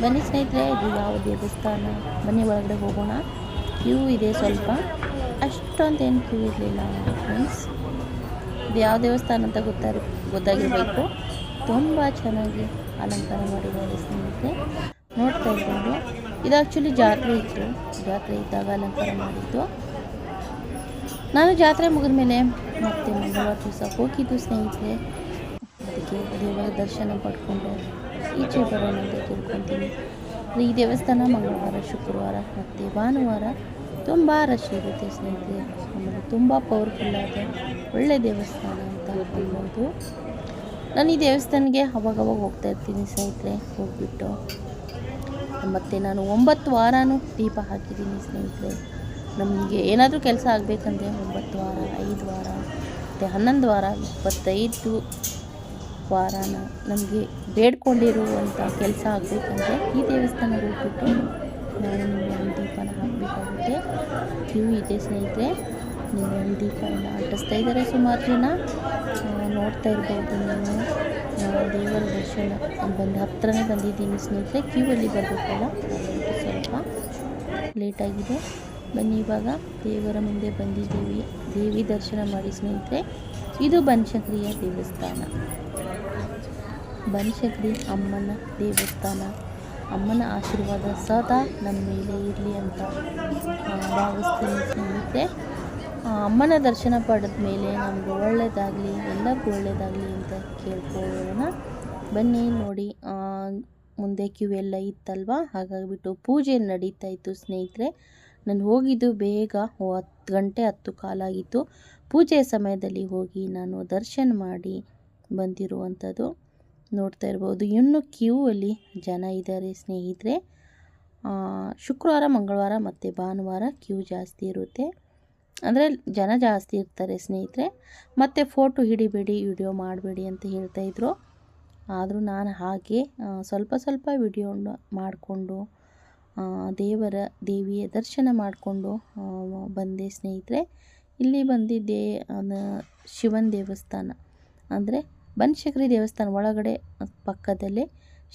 ಬನ್ನಿ ಸ್ನೇಹಿತರೆ, ಇದು ಯಾವ ದೇವಸ್ಥಾನ, ಬನ್ನಿ ಒಳಗಡೆ ಹೋಗೋಣ. ಕ್ಯೂ ಇದೆ ಸ್ವಲ್ಪ, ಅಷ್ಟೊಂದೇನು ಕ್ಯೂ ಇರಲಿಲ್ಲ ಫ್ರೆಂಡ್ಸ್. ಇದು ಯಾವ ದೇವಸ್ಥಾನ ಅಂತ ಗೊತ್ತಾಗಿರಬೇಕು. ತುಂಬ ಚೆನ್ನಾಗಿ ಅಲಂಕಾರ ಮಾಡಿದ್ದಾರೆ ಸ್ನೇಹಿತರೆ, ನೋಡ್ತಾ ಇರ್ಬೋದು. ಇದು ಆ್ಯಕ್ಚುಲಿ ಜಾತ್ರೆ ಇತ್ತು, ಜಾತ್ರೆ ಇದ್ದಾಗ ಅಲಂಕಾರ ಮಾಡಿದ್ದು. ನಾನು ಜಾತ್ರೆ ಮುಗಿದ ಮೇಲೆ ಮತ್ತೆ ಮಂಗಳವಾರ ದಿವಸ ಹೋಗಿದ್ದು ಸ್ನೇಹಿತರೆ. ಅದಕ್ಕೆ ದೇವರ ದರ್ಶನ ಪಡ್ಕೊಂಡು ಈಚೆ ಬರೋಣ ಅಂತ ತಿಳ್ಕೊತೀನಿ. ಈ ದೇವಸ್ಥಾನ ಮಂಗಳವಾರ, ಶುಕ್ರವಾರ ಮತ್ತು ಭಾನುವಾರ ತುಂಬ ರಶ್ ಇರುತ್ತೆ ಸ್ನೇಹಿತರೆ. ಆಮೇಲೆ ತುಂಬ ಪವರ್ಫುಲ್ ಆದ ಒಳ್ಳೆ ದೇವಸ್ಥಾನ ಅಂತ ಹೇಳ್ಬೋದು. ನಾನು ಈ ದೇವಸ್ಥಾನಕ್ಕೆ ಅವಾಗವಾಗ ಹೋಗ್ತಾ ಇರ್ತೀನಿ ಸ್ನೇಹಿತರೆ. ಹೋಗ್ಬಿಟ್ಟು ಮತ್ತು ನಾನು 9 ವಾರನೂ ದೀಪ ಹಾಕಿದ್ದೀನಿ ಸ್ನೇಹಿತರೆ. ನಮಗೆ ಏನಾದರೂ ಕೆಲಸ ಆಗಬೇಕಂದ್ರೆ 9 ವಾರ, 5 ವಾರ ಮತ್ತು 11 ವಾರ, 25 ವಾರನ ನಮಗೆ ಬೇಡ್ಕೊಂಡಿರುವಂಥ ಕೆಲಸ ಆಗಬೇಕಂದ್ರೆ ಈ ದೇವಸ್ಥಾನಕ್ಕೆ ಹೋಗ್ಬಿಟ್ಟು ನಾವು ನಿಂಬೆಹಣ್ಣು ದೀಪನ ಹಾಕಬೇಕಾಗುತ್ತೆ. ಕ್ಯೂ ಇದೆ ಸ್ನೇಹಿತರೆ. ನಿಂಬೆಹಣ್ಣು ದೀಪ ಎಲ್ಲ ಅಂಟಿಸ್ತಾ ಇದ್ದಾರೆ ಸುಮಾರು ಜನ, ನೋಡ್ತಾ ಇರ್ಬೋದು ನೀವು. ದೇವರ ದರ್ಶನ ಹತ್ರನೇ ಬಂದಿದ್ದೀನಿ ಸ್ನೇಹಿತರೆ. ಕ್ಯೂವಲ್ಲಿ ಬರಬೇಕಲ್ಲ, ಸ್ವಲ್ಪ ಲೇಟಾಗಿದೆ. ಬನ್ನಿ, ಇವಾಗ ದೇವರ ಮುಂದೆ ಬಂದಿದ್ದೀವಿ. ದೇವಿ ದರ್ಶನ ಮಾಡಿ ಸ್ನೇಹಿತರೆ. ಇದು ಬನಶಂಕರಿಯ ದೇವಸ್ಥಾನ, ಬನಶಂಕರಿ ಅಮ್ಮನ ದೇವಸ್ಥಾನ. ಅಮ್ಮನ ಆಶೀರ್ವಾದ ಸದಾ ನಮ್ಮ ಮೇಲೆ ಇರಲಿ ಅಂತ ಭಾವಿಸ್ತೀನಿ ಸ್ನೇಹಿತರೆ. ಅಮ್ಮನ ದರ್ಶನ ಪಡೆದ ಮೇಲೆ ನಮಗೆ ಒಳ್ಳೆಯದಾಗಲಿ, ಎಲ್ಲರಿಗೂ ಒಳ್ಳೆಯದಾಗಲಿ ಅಂತ ಕೇಳ್ಕೊಳ್ಳೋಣ. ಬನ್ನಿ ನೋಡಿ, ಮುಂದೆ ಕ್ಯೂ ಎಲ್ಲ ಇತ್ತಲ್ವ, ಹಾಗಾಗಿಬಿಟ್ಟು ಪೂಜೆ ನಡೀತಾ ಇತ್ತು ಸ್ನೇಹಿತರೆ. ನಾನು ಹೋಗಿದ್ದು ಬೇಗ 10 ಗಂಟೆ 10 ಕಾಲಾಗಿತ್ತು. ಪೂಜೆ ಸಮಯದಲ್ಲಿ ಹೋಗಿ ನಾನು ದರ್ಶನ ಮಾಡಿ ಬಂದಿರುವಂಥದ್ದು ನೋಡ್ತಾ ಇರ್ಬೋದು. ಇನ್ನು ಕ್ಯೂ ಅಲ್ಲಿ ಜನ ಇದ್ದಾರೆ ಸ್ನೇಹಿತರೆ. ಶುಕ್ರವಾರ, ಮಂಗಳವಾರ ಮತ್ತು ಭಾನುವಾರ ಕ್ಯೂ ಜಾಸ್ತಿ ಇರುತ್ತೆ, ಅಂದರೆ ಜನ ಜಾಸ್ತಿ ಇರ್ತಾರೆ ಸ್ನೇಹಿತರೆ. ಮತ್ತು ಫೋಟೋ ಹಿಡಿಬೇಡಿ, ವಿಡಿಯೋ ಮಾಡಬೇಡಿ ಅಂತ ಹೇಳ್ತಾಯಿದ್ರು. ಆದರೂ ನಾನು ಹಾಗೆ ಸ್ವಲ್ಪ ವಿಡಿಯೋ ಮಾಡಿಕೊಂಡು ದೇವಿಯ ದರ್ಶನ ಮಾಡಿಕೊಂಡು ಬಂದೆ ಸ್ನೇಹಿತರೆ. ಇಲ್ಲಿ ಬಂದಿದ್ದೆ ಶಿವನ ದೇವಸ್ಥಾನ, ಅಂದರೆ ಬನಶಂಕರಿ ದೇವಸ್ಥಾನ ಒಳಗಡೆ ಪಕ್ಕದಲ್ಲೇ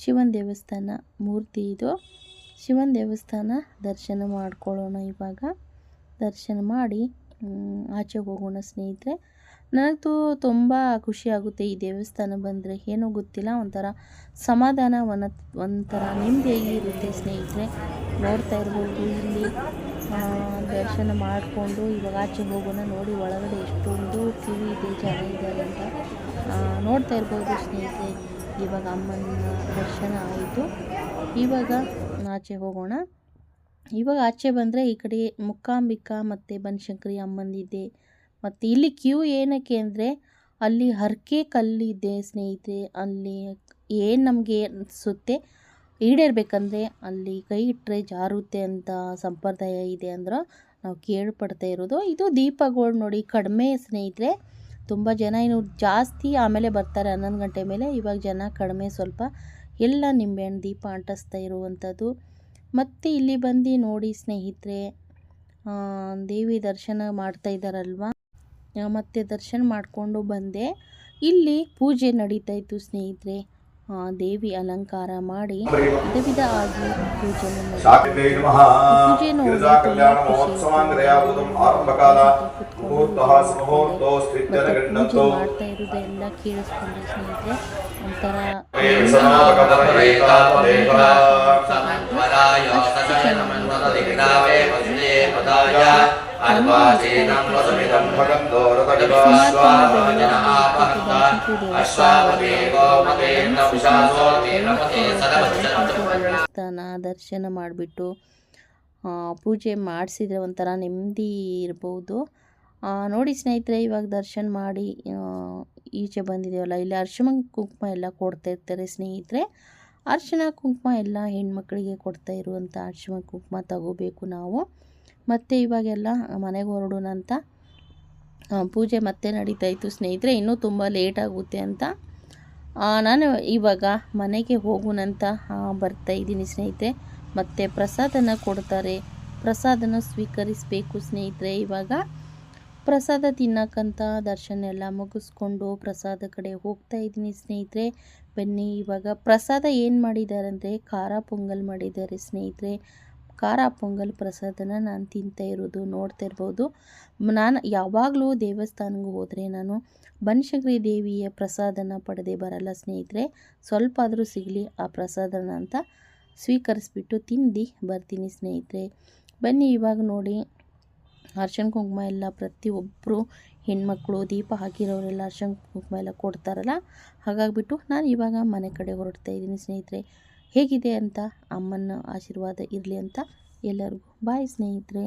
ಶಿವನ ದೇವಸ್ಥಾನ ಮೂರ್ತಿ ಇದು. ಶಿವನ ದೇವಸ್ಥಾನ ದರ್ಶನ ಮಾಡ್ಕೊಳ್ಳೋಣ. ಇವಾಗ ದರ್ಶನ ಮಾಡಿ ಆಚೆ ಹೋಗೋಣ ಸ್ನೇಹಿತರೆ. ನನಗೂ ತುಂಬ ಖುಷಿಯಾಗುತ್ತೆ ಈ ದೇವಸ್ಥಾನ ಬಂದರೆ. ಏನೋ ಗೊತ್ತಿಲ್ಲ, ಒಂಥರ ಸಮಾಧಾನ, ಒಂಥರ ನೆಮ್ಮದಿಯಾಗಿ ಇರುತ್ತೆ ಸ್ನೇಹಿತರೆ. ನೋಡ್ತಾ ಇರ್ಬೋದು, ಇಲ್ಲಿ ದರ್ಶನ ಮಾಡಿಕೊಂಡು ಇವಾಗ ಆಚೆ ಹೋಗೋಣ. ನೋಡಿ ಒಳಗಡೆ ಎಷ್ಟೊಂದು ಕ್ಯೂ ಇದೆ, ಜನ ಇದ್ದಾರೆ ಅಂತ ನೋಡ್ತಾ ಇರ್ಬೋದು ಸ್ನೇಹಿತರೆ. ಇವಾಗ ಅಮ್ಮನ ದರ್ಶನ ಆಯಿತು, ಇವಾಗ ಆಚೆ ಹೋಗೋಣ. ಇವಾಗ ಆಚೆ ಬಂದರೆ ಈ ಕಡೆ ಮೂಕಾಂಬಿಕಾ ಮತ್ತು ಬನಶಂಕರಿ ಅಮ್ಮಂದಿದೆ. ಮತ್ತು ಇಲ್ಲಿ ಕ್ಯೂ ಏನಕ್ಕೆ ಅಂದರೆ ಅಲ್ಲಿ ಹರಕೆ ಕಲ್ಲಿದೆ ಸ್ನೇಹಿತರೆ. ಅಲ್ಲಿ ಏನು ನಮಗೆ ಅನಿಸುತ್ತೆ ಈಡೇರಬೇಕಂದ್ರೆ ಅಲ್ಲಿ ಕೈ ಇಟ್ಟರೆ ಜಾರುತ್ತೆ ಅಂತ ಸಂಪ್ರದಾಯ ಇದೆ ಅಂದ್ರೆ ನಾವು ಕೇಳ್ಪಡ್ತಾ ಇರೋದು. ಇದು ದೀಪಗಳು ನೋಡಿ ಕಡಿಮೆ ಸ್ನೇಹಿತರೆ. ತುಂಬ ಜನ ಇನ್ನು ಜಾಸ್ತಿ ಆಮೇಲೆ ಬರ್ತಾರೆ 11 ಗಂಟೆ ಮೇಲೆ. ಇವಾಗ ಜನ ಕಡಿಮೆ ಸ್ವಲ್ಪ. ಎಲ್ಲ ನಿಂಬೆಹಣ್ಣು ದೀಪ ಅಂಟಿಸ್ತಾ ಇರುವಂಥದ್ದು. ಮತ್ತು ಇಲ್ಲಿ ಬಂದು ನೋಡಿ ಸ್ನೇಹಿತರೆ, ದೇವಿ ದರ್ಶನ ಮಾಡ್ತಾ ಇದ್ದಾರಲ್ವ, ಮತ್ತು ದರ್ಶನ ಮಾಡಿಕೊಂಡು ಬಂದೆ. ಇಲ್ಲಿ ಪೂಜೆ ನಡೀತಾ ಇತ್ತು ಸ್ನೇಹಿತರೆ. ದೇವಿ ಅಲಂಕಾರ ಮಾಡಿ ವಿಧ ಆಗಿ ಪೂಜೆ ಮಾಡ್ತಾ ಇರೋದೆಲ್ಲ ಕೇಳಿಸ್ಕೊಂಡೆ ಸ್ನೇಹಿತರೆ. ಒಂಥರ ದೇವಸ್ಥಾನ ದರ್ಶನ ಮಾಡಿಬಿಟ್ಟು ಪೂಜೆ ಮಾಡಿಸಿದ್ರೆ ಒಂಥರ ನೆಮ್ಮದಿ ಇರ್ಬೋದು. ನೋಡಿ ಸ್ನೇಹಿತರೆ, ಇವಾಗ ದರ್ಶನ ಮಾಡಿ ಈಚೆ ಬಂದಿದ್ದೇವಲ್ಲ, ಇಲ್ಲಿ ಅರಿಶಿನ ಕುಂಕುಮ ಎಲ್ಲ ಕೊಡ್ತಾ ಇರ್ತಾರೆ ಸ್ನೇಹಿತರೆ. ಅರಿಶಿನ ಕುಂಕುಮ ಎಲ್ಲ ಹೆಣ್ಮಕ್ಳಿಗೆ ಕೊಡ್ತಾ ಇರುವಂಥ ಅರಿಶಿನ ಕುಂಕುಮ ತಗೋಬೇಕು ನಾವು. ಮತ್ತು ಇವಾಗೆಲ್ಲ ಮನೆಗೆ ಹೊರಡೋಣ ಅಂತ ಪೂಜೆ ಮತ್ತೆ ನಡೀತಾ ಇತ್ತು ಸ್ನೇಹಿತರೆ. ಇನ್ನೂ ತುಂಬ ಲೇಟ್ ಆಗುತ್ತೆ ಅಂತ ನಾನು ಇವಾಗ ಮನೆಗೆ ಹೋಗೋಣಂತ ಬರ್ತಾ ಇದ್ದೀನಿ ಸ್ನೇಹಿತರೆ. ಮತ್ತು ಪ್ರಸಾದನ ಕೊಡ್ತಾರೆ, ಪ್ರಸಾದನ ಸ್ವೀಕರಿಸಬೇಕು ಸ್ನೇಹಿತರೆ. ಇವಾಗ ಪ್ರಸಾದ ತಿನ್ನಕ್ಕಂತ ದರ್ಶನ ಎಲ್ಲ ಮುಗಿಸ್ಕೊಂಡು ಪ್ರಸಾದ ಕಡೆ ಹೋಗ್ತಾ ಇದ್ದೀನಿ ಸ್ನೇಹಿತರೆ. ಬನ್ನಿ ಇವಾಗ ಪ್ರಸಾದ ಏನು ಮಾಡಿದ್ದಾರೆ ಅಂದರೆ ಖಾರ ಪೊಂಗಲ್ ಮಾಡಿದ್ದಾರೆ ಸ್ನೇಹಿತರೆ. ಖಾರ ಪೊಂಗಲ್ ಪ್ರಸಾದನ ನಾನು ತಿಂತಾ ಇರೋದು ನೋಡ್ತಾ ಇರ್ಬೋದು. ನಾನು ಯಾವಾಗಲೂ ದೇವಸ್ಥಾನಕ್ಕೆ ಹೋದರೆ ನಾನು ಬನಶಂಕರಿ ದೇವಿಯ ಪ್ರಸಾದನ ಪಡೆದೇ ಬರಲ್ಲ ಸ್ನೇಹಿತರೆ. ಸ್ವಲ್ಪ ಆದರೂ ಸಿಗಲಿ ಆ ಪ್ರಸಾದನ ಅಂತ ಸ್ವೀಕರಿಸ್ಬಿಟ್ಟು ತಿಂದು ಬರ್ತೀನಿ ಸ್ನೇಹಿತರೆ. ಬನ್ನಿ ಇವಾಗ ನೋಡಿ, ಅರ್ಶಿಣ ಕುಂಕುಮ ಎಲ್ಲ ಪ್ರತಿಯೊಬ್ಬರು ಹೆಣ್ಮಕ್ಳು ದೀಪ ಹಾಕಿರೋರೆಲ್ಲ ಅರ್ಶಿಣ ಕುಂಕುಮ ಎಲ್ಲ ಕೊಡ್ತಾರಲ್ಲ, ಹಾಗಾಗಿಬಿಟ್ಟು ನಾನು ಇವಾಗ ಮನೆ ಕಡೆ ಹೊರಡ್ತಾ ಇದ್ದೀನಿ ಸ್ನೇಹಿತರೆ. ಹೇಗಿದೆ ಅಂತ ಅಮ್ಮನ ಆಶೀರ್ವಾದ ಇರಲಿ ಅಂತ ಎಲ್ಲರಿಗೂ ಬಾಯ್ ಸ್ನೇಹಿತರೆ.